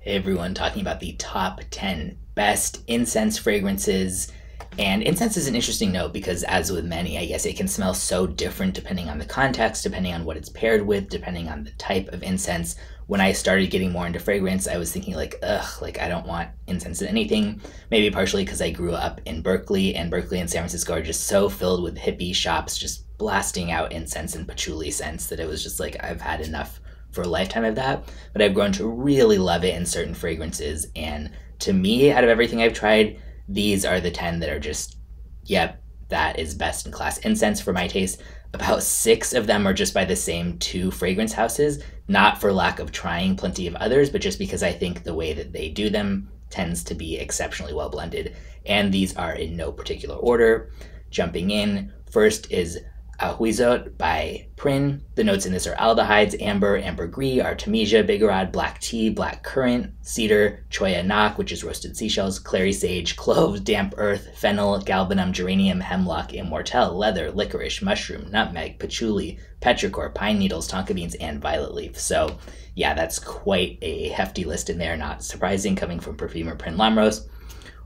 Hey everyone, talking about the top 10 best incense fragrances. And incense is an interesting note because, as with many, I guess it can smell so different depending on the context, depending on what it's paired with, depending on the type of incense. When I started getting more into fragrance, I was thinking I don't want incense in anything. Maybe partially because I grew up in Berkeley, and Berkeley and San Francisco are just so filled with hippie shops just blasting out incense and patchouli scents that it was just like, I've had enough for a lifetime of that. But I've grown to really love it in certain fragrances. And to me, out of everything I've tried, these are the 10 that are just, yep, that is best in class incense for my taste. About 6 of them are just by the same 2 fragrance houses, not for lack of trying plenty of others, but just because I think the way that they do them tends to be exceptionally well blended. And these are in no particular order. Jumping in, first is Ahuizotl by PRIN. The notes in this are aldehydes, amber, ambergris, artemisia, bigarade, black tea, black currant, cedar, choya, nakh, which is roasted seashells, clary sage, cloves, damp earth, fennel, galbanum, geranium, hemlock, immortelle, leather, licorice, mushroom, nutmeg, patchouli, petrichor, pine needles, tonka beans, and violet leaf. So yeah, that's quite a hefty list in there, not surprising coming from perfumer PRIN Lamros.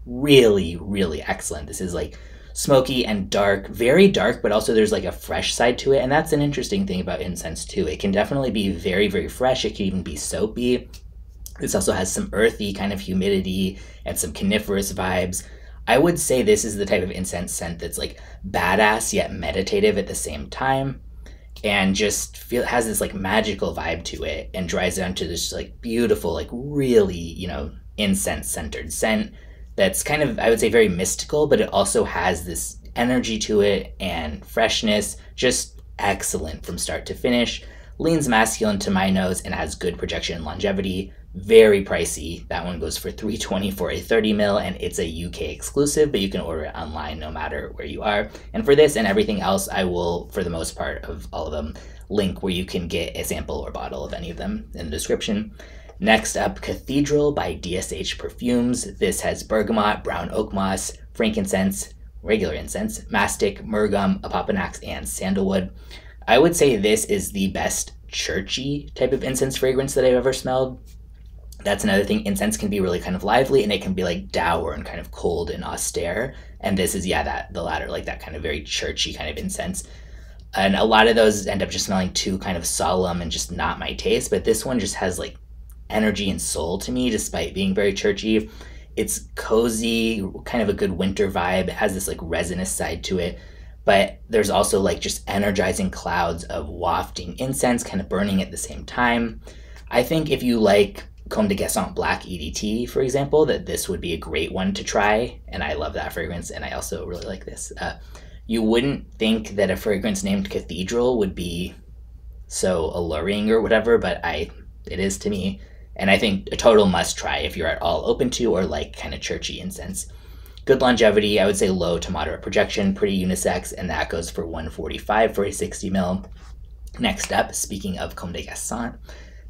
Really, really excellent. This is like smoky and dark, very dark, but also there's like a fresh side to it. And that's an interesting thing about incense too. It can definitely be very, very fresh. It can even be soapy. This also has some earthy kind of humidity and some coniferous vibes. I would say this is the type of incense scent that's like badass yet meditative at the same time, and just has this like magical vibe to it, and dries down to this like beautiful, like really, incense centered scent that's kind of, I would say, very mystical, but it also has this energy to it and freshness, just excellent from start to finish. Leans masculine to my nose and has good projection and longevity. Very pricey. That one goes for $320 for a 30 ml, and it's a UK exclusive, but you can order it online no matter where you are. And for this and everything else, I will, for the most part of all of them, link where you can get a sample or bottle of any of them in the description. Next up, Cathedral by DSH Perfumes. This has bergamot, brown oak moss, frankincense, regular incense, mastic, myrrh gum, apopanax, and sandalwood. I would say this is the best churchy type of incense fragrance that I've ever smelled. That's another thing. Incense can be really kind of lively, and it can be like dour and kind of cold and austere. And this is, the latter, like that kind of very churchy kind of incense. And a lot of those end up just smelling too kind of solemn and just not my taste. But this one just has like energy and soul to me, despite being very churchy. It's cozy, kind of a good winter vibe. It has this like resinous side to it, but there's also like just energizing clouds of wafting incense kind of burning at the same time. I think if you like Comme de Garcons Black EDT, for example, that this would be a great one to try, and I love that fragrance, and I also really like this. You wouldn't think that a fragrance named Cathedral would be so alluring or whatever, but it is to me. And I think a total must try if you're at all open to or like kind of churchy incense. Good longevity, I would say low to moderate projection, pretty unisex, and that goes for $145 for a 60 ml. Next up, speaking of Comme des Garcons,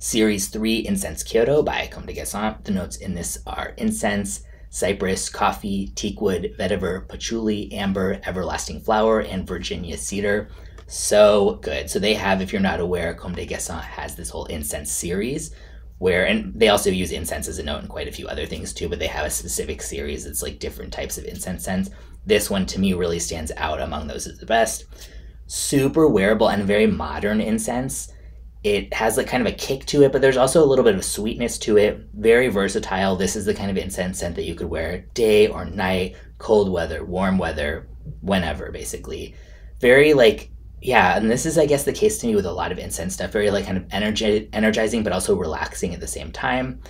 Series 3 Incense Kyoto by Comme des Garcons. The notes in this are incense, cypress, coffee, teakwood, vetiver, patchouli, amber, everlasting flower, and Virginia cedar. So good. So they have, if you're not aware, Comme des Garcons has this whole incense series and they also use incense as a note in quite a few other things too, but they have a specific series that's like different types of incense scents. This one to me really stands out among those as the best. Super wearable and very modern incense. It has like kind of a kick to it, but there's also a little bit of sweetness to it. Very versatile. This is the kind of incense scent that you could wear day or night, cold weather, warm weather, whenever basically. Very like, and this is, I guess, the case to me with a lot of incense stuff. Very like kind of energizing, but also relaxing at the same time.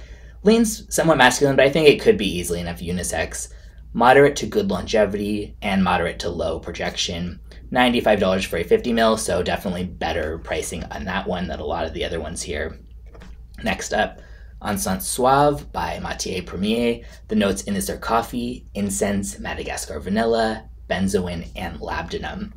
Leans somewhat masculine, but I think it could be easily enough unisex. Moderate to good longevity and moderate to low projection. $95 for a 50 ml, so definitely better pricing on that one than a lot of the other ones here. Next up, Encens Suave by Matiere. The notes in this are coffee, incense, Madagascar vanilla, benzoin, and labdanum.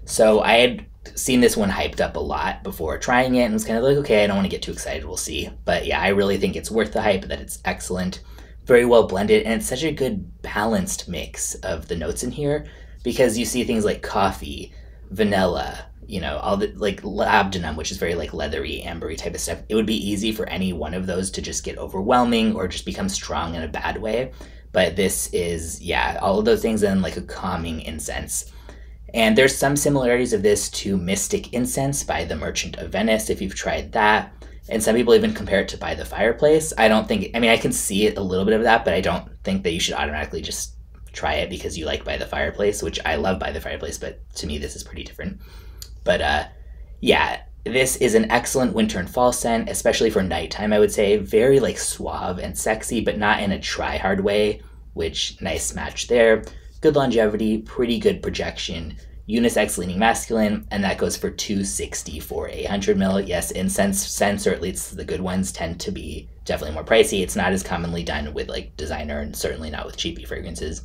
So I had seen this one hyped up a lot before trying it and was kind of like, okay, I don't want to get too excited, we'll see. But yeah, I really think it's worth the hype, that it's excellent, very well blended, and it's such a good balanced mix of the notes in here, because you see things like coffee, vanilla, you know, all the like labdanum, which is very like leathery, ambery type of stuff. It would be easy for any one of those to just get overwhelming or just become strong in a bad way. But this is, yeah, all of those things and like a calming incense. And there's some similarities of this to Mystic Incense by the Merchant of Venice, if you've tried that. And some people even compare it to By the Fireplace. I don't think, I mean, I can see it a little bit of that, but I don't think that you should automatically just try it because you like By the Fireplace, which I love By the Fireplace, but to me this is pretty different. But yeah, this is an excellent winter and fall scent, especially for nighttime, I would say. Very like suave and sexy, but not in a try-hard way, which nice match there. Good longevity, pretty good projection, unisex leaning masculine, and that goes for $260 for 100 ml. Yes, incense scents, or at least the good ones, tend to be definitely more pricey. It's not as commonly done with like designer and certainly not with cheapy fragrances.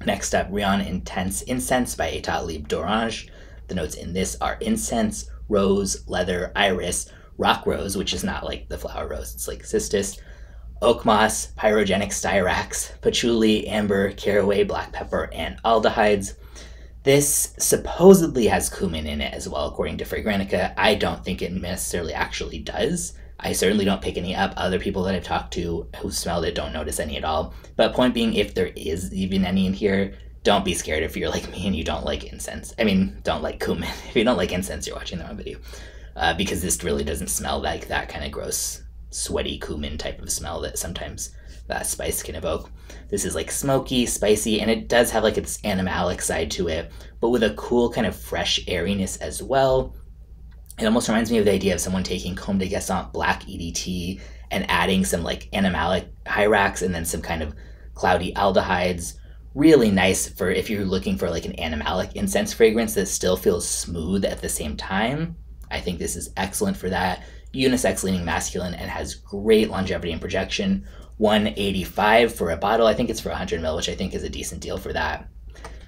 Next up, Rien Intense Incense by Etat Libre d'Orange. The notes in this are incense, rose, leather, iris, rock rose, which is not like the flower rose, it's like cistus, oak moss, pyrogenic styrax, patchouli, amber, caraway, black pepper, and aldehydes. This supposedly has cumin in it as well, according to Fragrantica. I don't think it necessarily actually does. I certainly don't pick any up. Other people that I've talked to who smelled it don't notice any at all. But point being, if there is even any in here, don't be scared if you're like me and you don't like incense. I mean, don't like cumin. If you don't like incense, you're watching the wrong video. Because this really doesn't smell like that kind of gross, sweaty cumin type of smell that sometimes that spice can evoke. This is like smoky, spicy, and it does have like its animalic side to it, but with a cool kind of fresh airiness as well. It almost reminds me of the idea of someone taking Comme des Garcons black EDT and adding some like animalic hyrax and then some kind of cloudy aldehydes. Really nice for if you're looking for like an animalic incense fragrance that still feels smooth at the same time. I think this is excellent for that. Unisex leaning masculine and has great longevity and projection. $185 for a bottle. I think it's for 100 ml, which I think is a decent deal for that.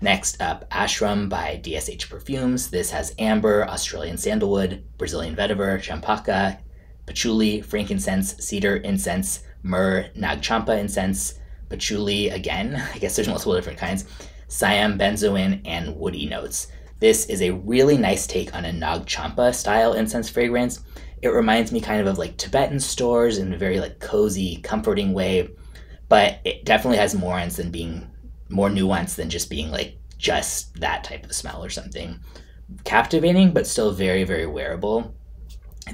Next up, Ashram by DSH Perfumes. This has amber, Australian sandalwood, Brazilian vetiver, champaca, patchouli, frankincense, cedar, incense, myrrh, nag champa incense, patchouli again, I guess there's multiple different kinds, siam, benzoin, and woody notes. This is a really nice take on a nag champa style incense fragrance. It reminds me kind of like Tibetan stores in a very like cozy, comforting way, but it definitely has more nuance than just being like just that type of smell or something. Captivating, but still very, very wearable.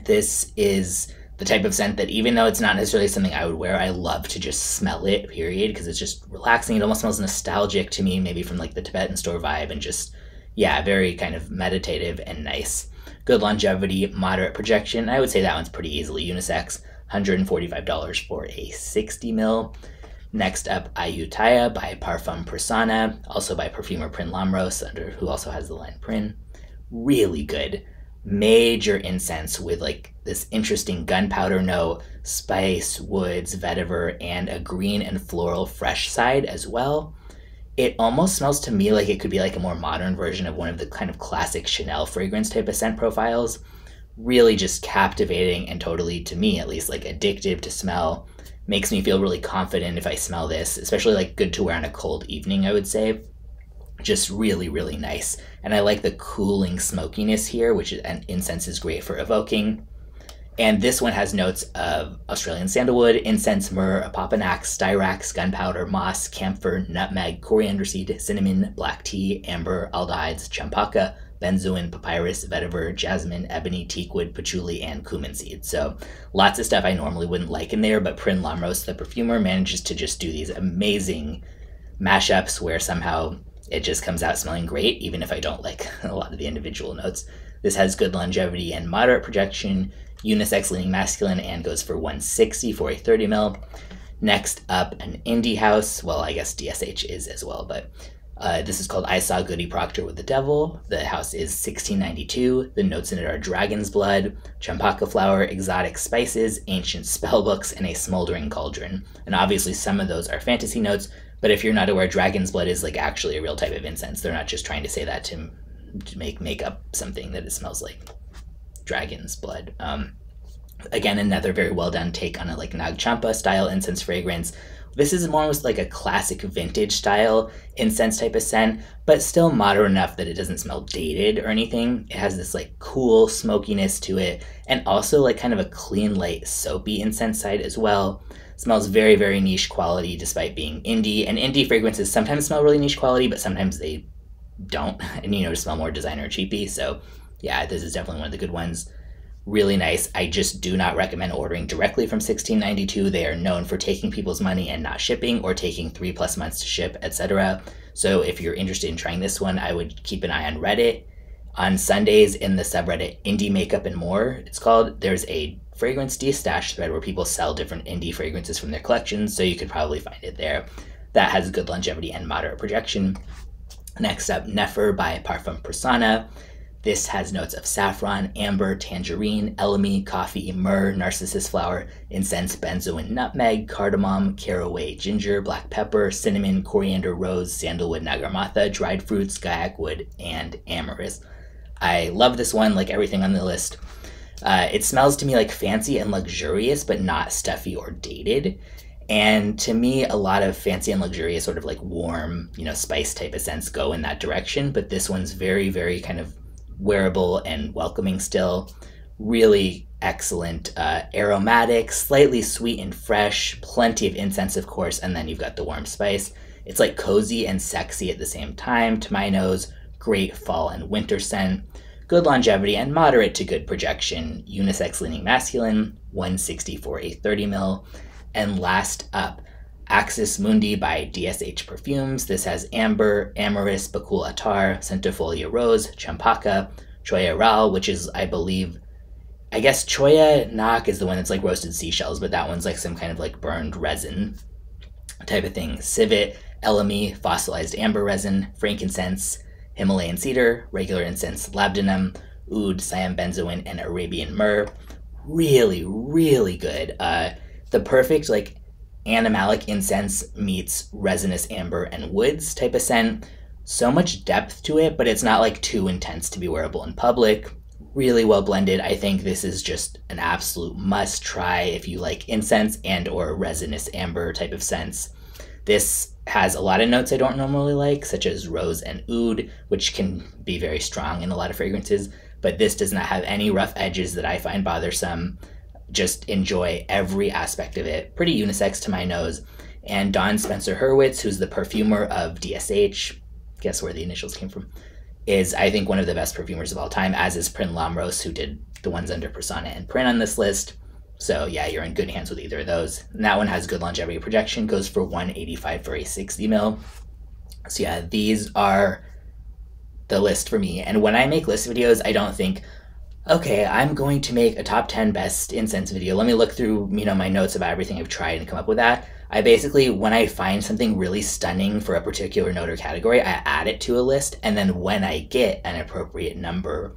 This is the type of scent that even though it's not necessarily something I would wear, I love to just smell it, period, because it's just relaxing. It almost smells nostalgic to me, maybe from like the Tibetan store vibe, and just, yeah, very kind of meditative and nice. Good longevity, moderate projection. I would say that one's pretty easily unisex. $145 for a 60 ml. Next up, Ayutthaya by Parfum Prissana, also by perfumer PRIN Ahuizotl, who also has the line PRIN. Really good. Major incense with like this interesting gunpowder note, spice, woods, vetiver, and a green and floral fresh side as well. It almost smells to me like it could be like a more modern version of one of the kind of classic Chanel fragrance type of scent profiles. Really just captivating and totally, to me at least, like addictive to smell. Makes me feel really confident if I smell this, especially like good to wear on a cold evening, I would say. Just really, really nice. And I like the cooling smokiness here, which an incense is great for evoking. And this one has notes of Australian sandalwood, incense, myrrh, apopanax, styrax, gunpowder, moss, camphor, nutmeg, coriander seed, cinnamon, black tea, amber, aldehydes, champaca, benzoin, papyrus, vetiver, jasmine, ebony, teakwood, patchouli, and cumin seed. So lots of stuff I normally wouldn't like in there, but PRIN Ahuizotl, the perfumer, manages to just do these amazing mashups where somehow it just comes out smelling great, even if I don't like a lot of the individual notes. This has good longevity and moderate projection, unisex leaning masculine, and goes for $160 for a 30 ml. Next up, an indie house. Well, I guess DSH is as well, but this is called I Saw Goody Proctor with the Devil. The house is $16.92. The notes in it are dragon's blood, champaca flower, exotic spices, ancient spell books, and a smoldering cauldron. And obviously some of those are fantasy notes, but if you're not aware, dragon's blood is like actually a real type of incense. They're not just trying to say that to make up something that it smells like dragon's blood. Again, another very well done take on a like nag champa style incense fragrance. This is more almost like a classic vintage style incense type of scent, but still modern enough that it doesn't smell dated or anything. It has this like cool smokiness to it, and also like kind of a clean, light, soapy incense side as well. It smells very, very niche quality despite being indie, and indie fragrances sometimes smell really niche quality, but sometimes they don't, and just smell more designer cheapy. So yeah, this is definitely one of the good ones. Really nice. I just do not recommend ordering directly from 1692. They are known for taking people's money and not shipping, or taking 3+ months to ship, etc. So if you're interested in trying this one, I would keep an eye on Reddit. On Sundays in the subreddit Indie Makeup and More, it's called, there's a fragrance de-stash thread where people sell different indie fragrances from their collections, so you could probably find it there. That has good longevity and moderate projection. Next up, Nefer by Parfum Prissana. This has notes of saffron, amber, tangerine, elemi, coffee, myrrh, narcissus flower, incense, benzoin, nutmeg, cardamom, caraway, ginger, black pepper, cinnamon, coriander, rose, sandalwood, nagarmatha, dried fruits, skyach wood, and ambergris. I love this one, like everything on the list. It smells to me like fancy and luxurious, but not stuffy or dated. And to me, a lot of fancy and luxurious, sort of like warm, spice type of scents go in that direction. But this one's very, very kind of wearable and welcoming still. Really excellent, aromatic, slightly sweet and fresh, plenty of incense, of course, and then you've got the warm spice. It's like cozy and sexy at the same time to my nose. Great fall and winter scent. Good longevity and moderate to good projection. Unisex leaning masculine, 160 for a 30 ml. And last up, Axis Mundi by DSH Perfumes. This has amber, amyris, bakul attar, centifolia rose, champaka, choya ral, which is, I guess choya nakh is the one that's like roasted seashells, but that one's like some kind of like burned resin type of thing. Civet, elemi, fossilized amber resin, frankincense, Himalayan cedar, regular incense, labdanum, oud, siam benzoin, and Arabian myrrh. Really, really good. The perfect like animalic incense meets resinous amber and woods type of scent. So much depth to it, but it's not like too intense to be wearable in public. Really well blended. I think this is just an absolute must try if you like incense and or resinous amber type of scents. This has a lot of notes I don't normally like, such as rose and oud, which can be very strong in a lot of fragrances, but this does not have any rough edges that I find bothersome. Just enjoy every aspect of it. Pretty unisex to my nose. And Don Spencer Hurwitz, who's the perfumer of DSH, guess where the initials came from, is I think one of the best perfumers of all time, as is PRIN Ahuizotl, who did the ones under Prissana and PRIN on this list. So yeah, you're in good hands with either of those. And that one has good longevity projection, goes for 185 for a 60 ml. So yeah, these are the list for me. And when I make list videos, I don't think, okay, I'm going to make a top 10 best incense video. Let me look through, my notes about everything I've tried and come up with that. I basically, when I find something really stunning for a particular note or category, I add it to a list. And then when I get an appropriate number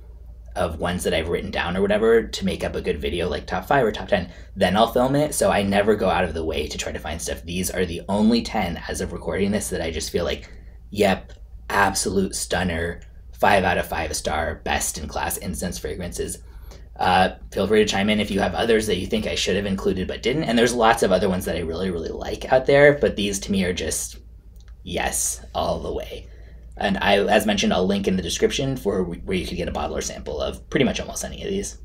of ones that I've written down or whatever to make up a good video, like top 5 or top 10, then I'll film it. So I never go out of the way to try to find stuff. These are the only 10 as of recording this that I just feel like, yep, absolute stunner. 5 out of 5 star, best in class incense fragrances. Feel free to chime in if you have others that you think I should have included but didn't. And there's lots of other ones that I really, really like out there, but these to me are just yes, all the way. And as mentioned, I'll link in the description for where you could get a bottle or sample of pretty much almost any of these.